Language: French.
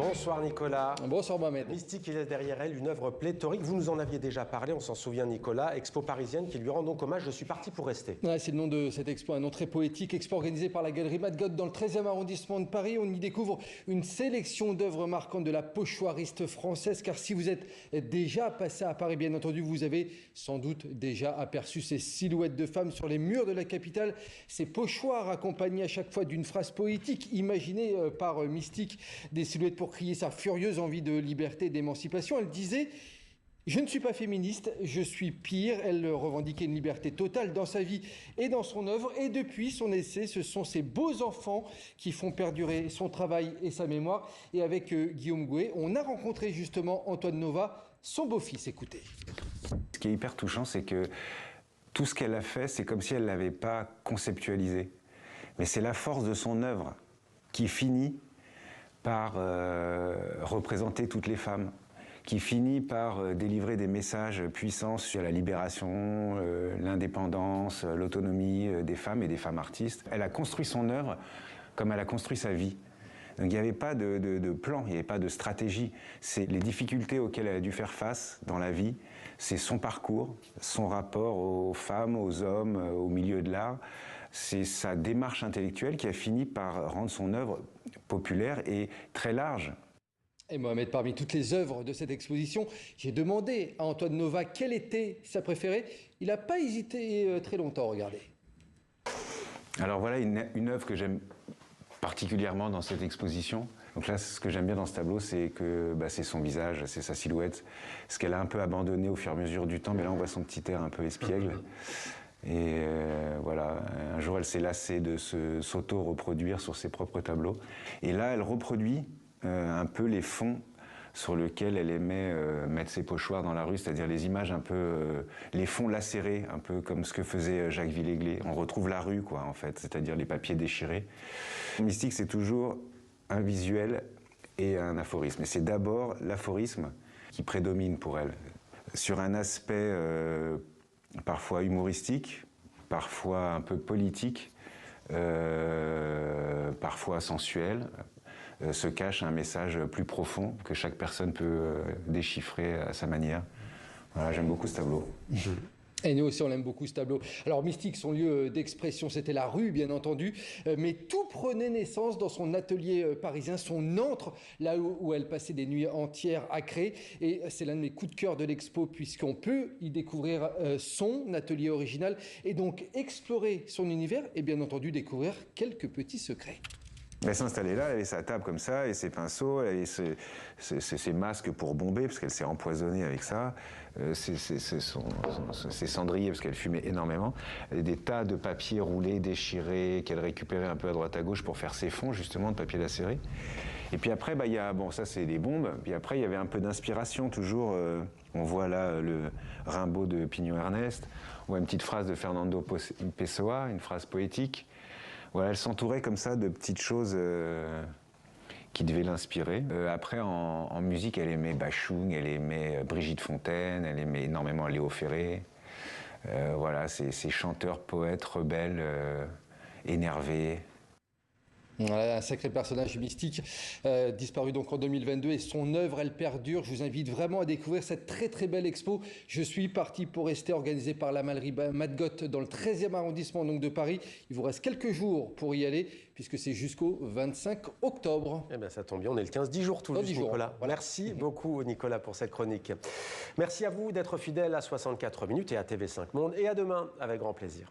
Bonsoir Nicolas. Bonsoir Mohamed. Mystique, il est derrière elle, une œuvre pléthorique. Vous nous en aviez déjà parlé, on s'en souvient Nicolas. Expo parisienne qui lui rend donc hommage, je suis parti pour rester. Ouais, c'est le nom de cette expo, un nom très poétique. Expo organisée par la galerie Madgot dans le 13e arrondissement de Paris. On y découvre une sélection d'œuvres marquantes de la pochoiriste française. Car si vous êtes déjà passé à Paris, bien entendu, vous avez sans doute déjà aperçu ces silhouettes de femmes sur les murs de la capitale. Ces pochoirs accompagnés à chaque fois d'une phrase poétique imaginée par Mystique, des silhouettes pour crier sa furieuse envie de liberté et d'émancipation. Elle disait « Je ne suis pas féministe, je suis pire ». Elle revendiquait une liberté totale dans sa vie et dans son œuvre. Et depuis son essai, ce sont ces beaux enfants qui font perdurer son travail et sa mémoire. Et avec Guillaume Gouet, on a rencontré justement Antoine Nova, son beau-fils. Écoutez. Ce qui est hyper touchant, c'est que tout ce qu'elle a fait, c'est comme si elle ne l'avait pas conceptualisé. Mais c'est la force de son œuvre qui finit par représenter toutes les femmes, qui finit par délivrer des messages puissants sur la libération, l'indépendance, l'autonomie des femmes et des femmes artistes. Elle a construit son œuvre comme elle a construit sa vie. Donc il n'y avait pas de plan, il n'y avait pas de stratégie. C'est les difficultés auxquelles elle a dû faire face dans la vie, c'est son parcours, son rapport aux femmes, aux hommes, au milieu de l'art. C'est sa démarche intellectuelle qui a fini par rendre son œuvre populaire et très large. Et Mohamed, parmi toutes les œuvres de cette exposition, j'ai demandé à Antoine Nova quelle était sa préférée. Il n'a pas hésité très longtemps, regardez. Alors voilà une œuvre que j'aime particulièrement dans cette exposition. Donc là, ce que j'aime bien dans ce tableau, c'est que c'est son visage, c'est sa silhouette, ce qu'elle a un peu abandonné au fur et à mesure du temps, mais là on voit son petit air un peu espiègle. Et voilà, un jour elle s'est lassée de s'auto-reproduire sur ses propres tableaux. Et là, elle reproduit un peu les fonds sur lesquels elle aimait mettre ses pochoirs dans la rue, c'est-à-dire les images un peu, les fonds lacérés, un peu comme ce que faisait Jacques Villéglet. On retrouve la rue, quoi, en fait, c'est-à-dire les papiers déchirés. Mystique, c'est toujours un visuel et un aphorisme. Et c'est d'abord l'aphorisme qui prédomine pour elle, sur un aspect parfois humoristique, parfois un peu politique, parfois sensuel, se cache un message plus profond que chaque personne peut déchiffrer à sa manière. Voilà, j'aime beaucoup ce tableau. Et nous aussi, on aime beaucoup ce tableau. Alors, Mystique, son lieu d'expression, c'était la rue, bien entendu, mais tout prenait naissance dans son atelier parisien, son antre, là où elle passait des nuits entières à créer. Et c'est l'un de mes coups de cœur de l'expo, puisqu'on peut y découvrir son atelier original et donc explorer son univers et bien entendu découvrir quelques petits secrets. Elle s'installait là, elle avait sa table comme ça, et ses pinceaux, elle avait ses masques pour bomber, parce qu'elle s'est empoisonnée avec ça, ses cendriers, parce qu'elle fumait énormément, des tas de papiers roulés, déchirés, qu'elle récupérait un peu à droite à gauche pour faire ses fonds, justement, de papier lacéré. Et puis après, il y a, bon, ça c'est des bombes, puis après il y avait un peu d'inspiration, toujours, on voit là le Rimbaud de Pignon-Ernest, on voit une petite phrase de Fernando Pessoa, une phrase poétique. Voilà, elle s'entourait comme ça de petites choses qui devaient l'inspirer. Après, en musique, elle aimait Bachung, elle aimait Brigitte Fontaine, elle aimait énormément Léo Ferré. Voilà, ces chanteurs, poètes, rebelles, énervés. Voilà, un sacré personnage Mystique, disparu donc en 2022 et son œuvre, elle perdure. Je vous invite vraiment à découvrir cette très très belle expo. Je suis parti pour rester, organisée par la galerie Madgot dans le 13e arrondissement donc de Paris. Il vous reste quelques jours pour y aller puisque c'est jusqu'au 25 octobre. Eh bien ça tombe bien, on est le 15, 10 jours tout juste, Nicolas. Voilà. Merci beaucoup Nicolas pour cette chronique. Merci à vous d'être fidèle à 64 minutes et à TV5 Monde et à demain avec grand plaisir.